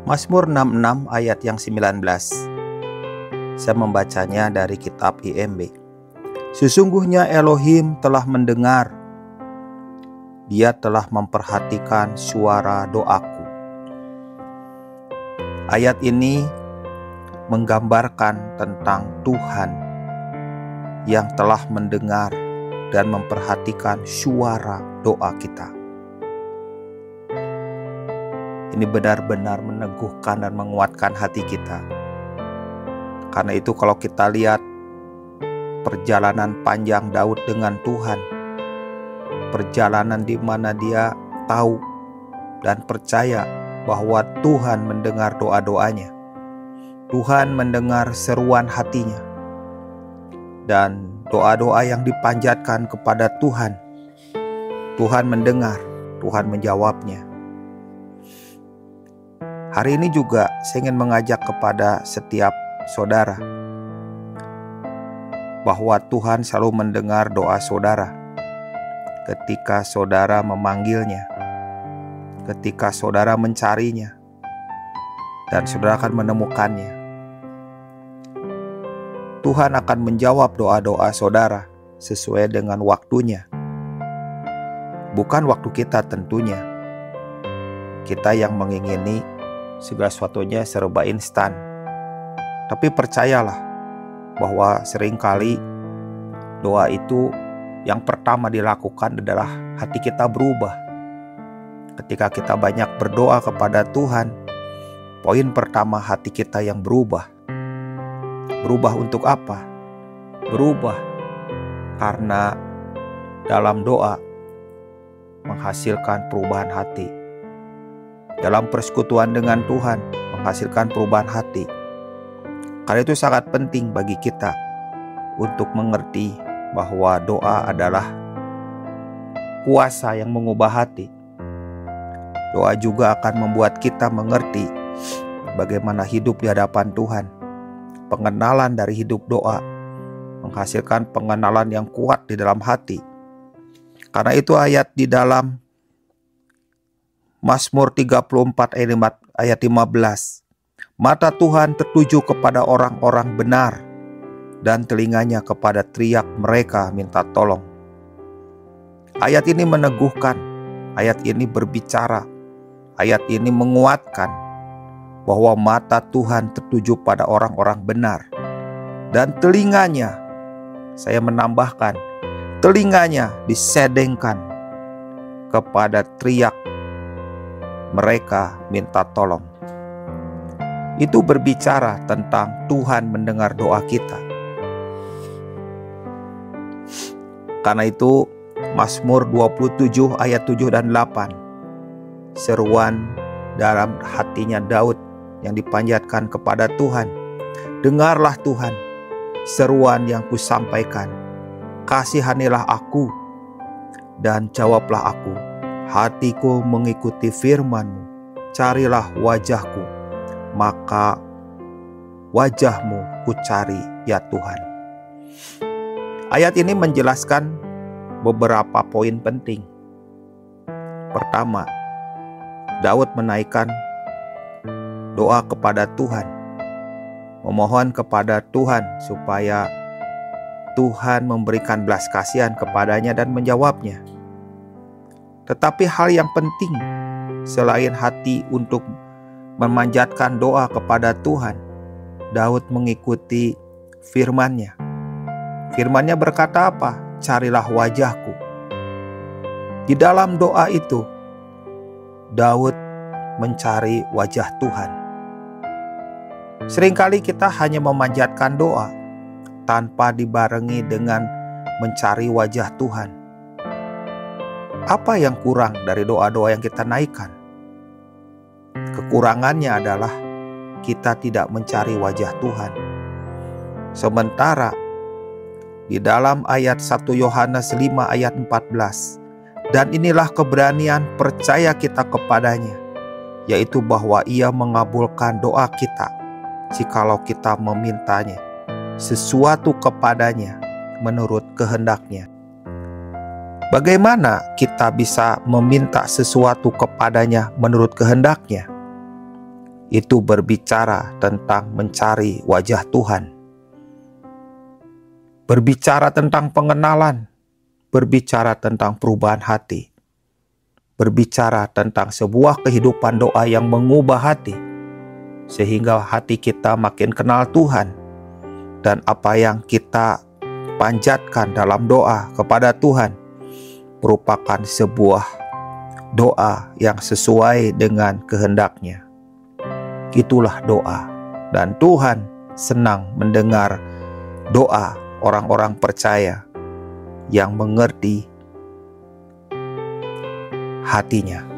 Mazmur 66 ayat yang 19. Saya membacanya dari kitab IMB. Sesungguhnya Elohim telah mendengar, Dia telah memperhatikan suara doaku. Ayat ini menggambarkan tentang Tuhan yang telah mendengar dan memperhatikan suara doa kita. Ini benar-benar meneguhkan dan menguatkan hati kita. Karena itu kalau kita lihat perjalanan panjang Daud dengan Tuhan, perjalanan di mana dia tahu dan percaya bahwa Tuhan mendengar doa-doanya. Tuhan mendengar seruan hatinya. Dan doa-doa yang dipanjatkan kepada Tuhan, Tuhan mendengar, Tuhan menjawabnya. Hari ini juga saya ingin mengajak kepada setiap saudara bahwa Tuhan selalu mendengar doa saudara ketika saudara memanggilnya, ketika saudara mencarinya, dan saudara akan menemukannya. Tuhan akan menjawab doa-doa saudara sesuai dengan waktunya. Bukan waktu kita tentunya. Kita yang mengingini segala sesuatunya serba instan. Tapi percayalah bahwa seringkali doa itu yang pertama dilakukan adalah hati kita berubah. Ketika kita banyak berdoa kepada Tuhan, poin pertama hati kita yang berubah. Berubah untuk apa? Berubah karena dalam doa menghasilkan perubahan hati. Dalam persekutuan dengan Tuhan menghasilkan perubahan hati. Karena itu sangat penting bagi kita untuk mengerti bahwa doa adalah kuasa yang mengubah hati. Doa juga akan membuat kita mengerti bagaimana hidup di hadapan Tuhan. Pengenalan dari hidup doa menghasilkan pengenalan yang kuat di dalam hati. Karena itu ayat di dalam Mazmur 34 ayat 15. Mata Tuhan tertuju kepada orang-orang benar, dan telinganya kepada teriak mereka minta tolong. Ayat ini meneguhkan, ayat ini berbicara, ayat ini menguatkan bahwa mata Tuhan tertuju pada orang-orang benar, dan telinganya, saya menambahkan, telinganya disedengkan kepada teriak mereka minta tolong. Itu berbicara tentang Tuhan mendengar doa kita. Karena itu Mazmur 27 ayat 7 dan 8, seruan dalam hatinya Daud yang dipanjatkan kepada Tuhan. Dengarlah Tuhan seruan yang kusampaikan, kasihanilah aku dan jawablah aku. Hatiku mengikuti firman-Mu, carilah wajah-Ku, maka wajah-Mu kucari ya Tuhan. Ayat ini menjelaskan beberapa poin penting. Pertama, Daud menaikkan doa kepada Tuhan, memohon kepada Tuhan supaya Tuhan memberikan belas kasihan kepadanya dan menjawabnya. Tetapi hal yang penting selain hati untuk memanjatkan doa kepada Tuhan, Daud mengikuti firman-Nya. Firman-Nya berkata apa? Carilah wajah-Ku. Di dalam doa itu, Daud mencari wajah Tuhan. Seringkali kita hanya memanjatkan doa tanpa dibarengi dengan mencari wajah Tuhan. Apa yang kurang dari doa-doa yang kita naikkan? Kekurangannya adalah kita tidak mencari wajah Tuhan. Sementara di dalam ayat 1 Yohanes 5 ayat 14, dan inilah keberanian percaya kita kepadanya, yaitu bahwa Ia mengabulkan doa kita jikalau kita memintanya sesuatu kepadanya menurut kehendak-Nya. Bagaimana kita bisa meminta sesuatu kepadanya menurut kehendak-Nya? itu berbicara tentang mencari wajah Tuhan. Berbicara tentang pengenalan, berbicara tentang perubahan hati, berbicara tentang sebuah kehidupan doa yang mengubah hati, sehingga hati kita makin kenal Tuhan, dan apa yang kita panjatkan dalam doa kepada Tuhan merupakan sebuah doa yang sesuai dengan kehendak-Nya. Itulah doa, dan Tuhan senang mendengar doa orang-orang percaya yang mengerti hatinya.